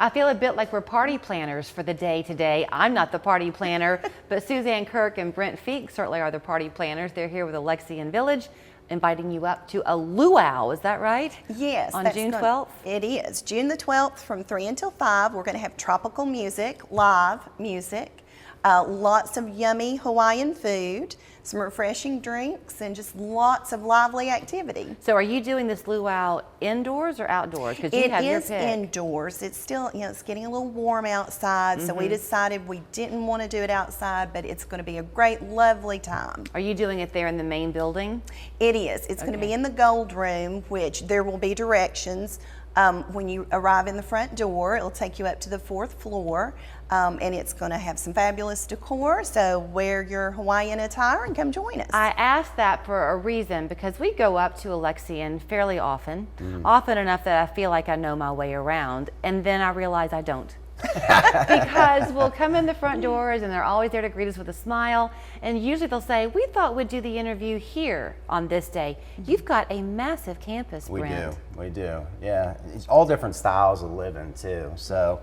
I feel a bit like we're party planners for the day today. I'm not the party planner, but Suzanne Kirk and Brent Feek certainly are the party planners. They're here with Alexian Village, inviting you up to a luau. Is that right? Yes. On June 12th? It is. June the 12th from 3 until 5. We're going to have tropical music, live music, lots of yummy Hawaiian food, some refreshing drinks, and just lots of lively activity. So are you doing this luau indoors or outdoors? Because you have your pick. It is indoors. It's still, it's getting a little warm outside, so we decided we didn't want to do it outside, but it's going to be a great, lovely time. Are you doing it there in the main building? It is. It's going to be in the Gold Room, which there will be directions. When you arrive in the front door, it'll take you up to the 4th floor, and it's going to have some fabulous decor, so wear your Hawaiian attire and come join us. I asked that for a reason, because we go up to Alexian fairly often, often enough that I feel like I know my way around, and then I realize I don't. Because we'll come in the front doors and they're always there to greet us with a smile, and usually they'll say, we thought we'd do the interview here on this day. You've got a massive campus, Brent. We do, yeah. It's all different styles of living too. So,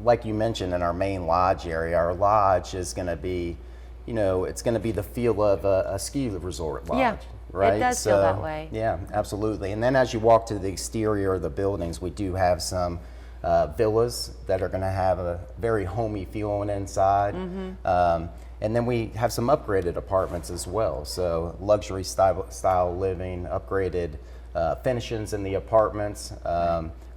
like you mentioned in our main lodge area, our lodge is going to be, it's going to be the feel of a ski resort lodge. Yeah. Right? It does feel that way. Yeah, absolutely. And then as you walk to the exterior of the buildings, we do have some villas that are going to have a very homey feeling inside. And then we have some upgraded apartments as well. So luxury style living, upgraded finishes in the apartments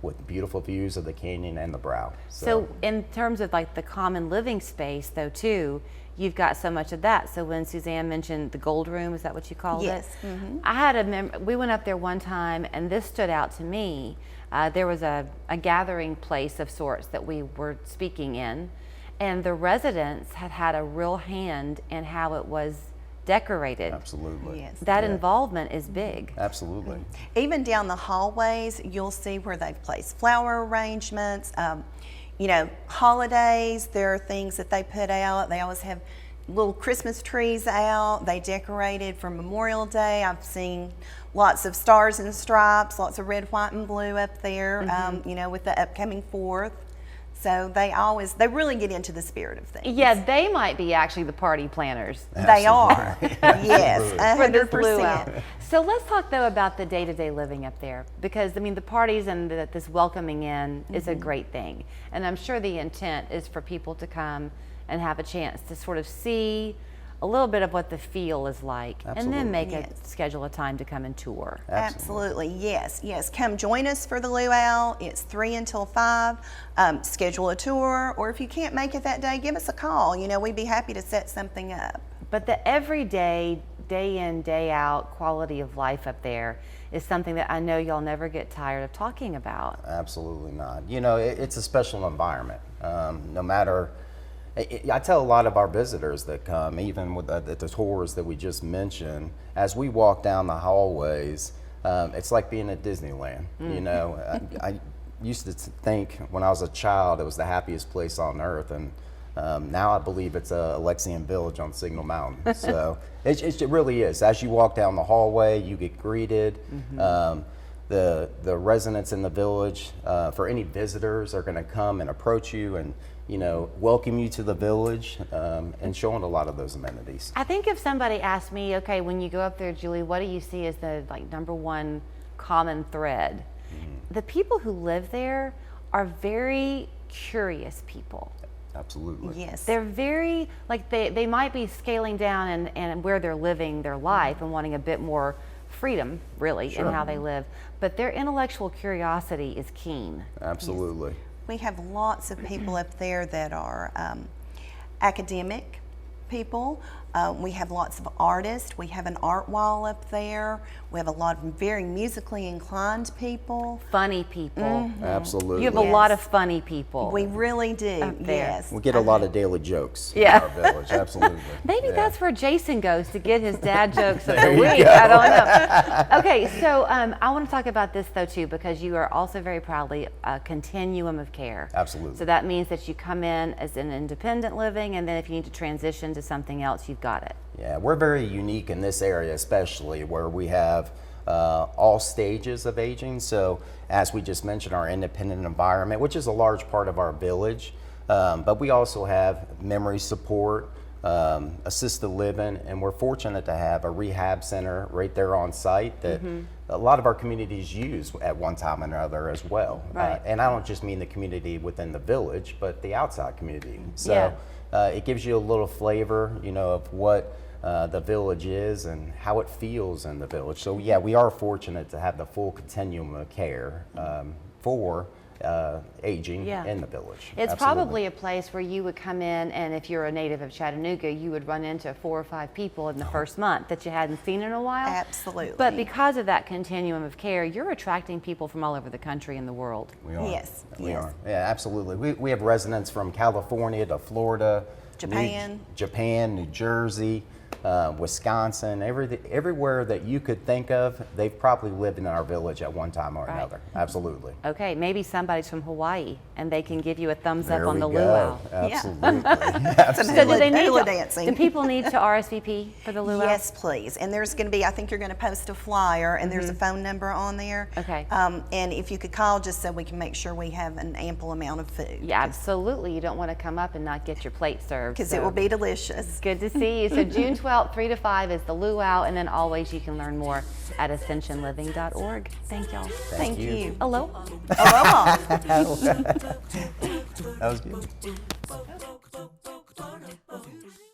with beautiful views of the canyon and the brow. So in terms of like the common living space though too, you've got so much of that. So when Suzanne mentioned the Gold Room, is that what you called it? Yes. I had we went up there one time and this stood out to me. There was a gathering place of sorts that we were speaking in, and the residents had a real hand in how it was decorated. Absolutely. Yes. That involvement is big. Absolutely. Even down the hallways, you'll see where they've placed flower arrangements. Holidays, there are things that they put out. They always have little Christmas trees out. They decorated for Memorial Day. I've seen lots of stars and stripes, lots of red, white, and blue up there, with the upcoming 4th. So they really get into the spirit of things. Yeah, they might be actually the party planners. They are. Yes, 100%. So let's talk though about the day-to-day living up there, because the parties and this welcoming in is a great thing. And I'm sure the intent is for people to come and have a chance to sort of see a little bit of what the feel is like, and then schedule a time to come and tour. Absolutely, yes. Come join us for the luau. It's 3 until 5. Schedule a tour, or if you can't make it that day, give us a call. We'd be happy to set something up. But the everyday, day in, day out quality of life up there is something that I know y'all never get tired of talking about. Absolutely not. It's a special environment. No matter. I tell a lot of our visitors that come, even with the tours that we just mentioned, as we walk down the hallways, it's like being at Disneyland. I used to think when I was a child it was the happiest place on earth, and now I believe it's Alexian Village on Signal Mountain. So it really is. As you walk down the hallway, you get greeted. The residents in the village, for any visitors, are going to come and approach you and welcome you to the village, and showing a lot of those amenities. I think if somebody asked me, okay, when you go up there, Julie, what do you see as the number one common thread? The people who live there are very curious people. Absolutely. Yes. They're very, they might be scaling down and where they're living their life and wanting a bit more freedom, really, in how they live. But their intellectual curiosity is keen. Absolutely. Yes. We have lots of people up there that are academic people. We have lots of artists. We have an art wall up there. We have a lot of very musically inclined people. Funny people. Absolutely. You have a lot of funny people. We really do, up there. yes. We get a lot of daily jokes in Yeah. our village, absolutely. Maybe that's where Jason goes to get his dad jokes of There the you week. go. I don't know. Okay, so I want to talk about this though too, because you are also very proudly a continuum of care. Absolutely. So that means that you come in as an independent living, and then if you need to transition to something else, you've got it. Yeah, we're very unique in this area, especially where we have all stages of aging. So as we just mentioned, our independent environment, which is a large part of our village, but we also have memory support, assisted living, and we're fortunate to have a rehab center right there on site that a lot of our communities use at one time or another as well. Right. And I don't just mean the community within the village, but the outside community. So it gives you a little flavor, of what the village is and how it feels in the village. So yeah, we are fortunate to have the full continuum of care for aging in the village. It's Absolutely. probably a place where you would come in, and if you're a native of Chattanooga, you would run into 4 or 5 people in the first month that you hadn't seen in a while. Absolutely. But because of that continuum of care, you're attracting people from all over the country and the world. We are. Yes, We yes. are. Yeah, absolutely. We have residents from California to Florida, Japan. New Jersey, Wisconsin, everywhere that you could think of, they've probably lived in our village at one time or another. Absolutely. Okay, maybe somebody's from Hawaii and they can give you a thumbs There up on we the go. luau. Absolutely. Some So do they need hula to, dancing. do people need to RSVP for the luau? Yes, please. And there's going to be, I think you're going to post a flyer, and there's a phone number on there. Okay. And if you could call, just so we can make sure we have an ample amount of food. Yeah, absolutely. You don't want to come up and not get your plate served. Because so. it will be delicious. Good to see you. So June 12th, 3 to 5 is the luau, and then always you can learn more at ascensionliving.org. Thank y'all. Thank you. Aloha. Aloha. That was good.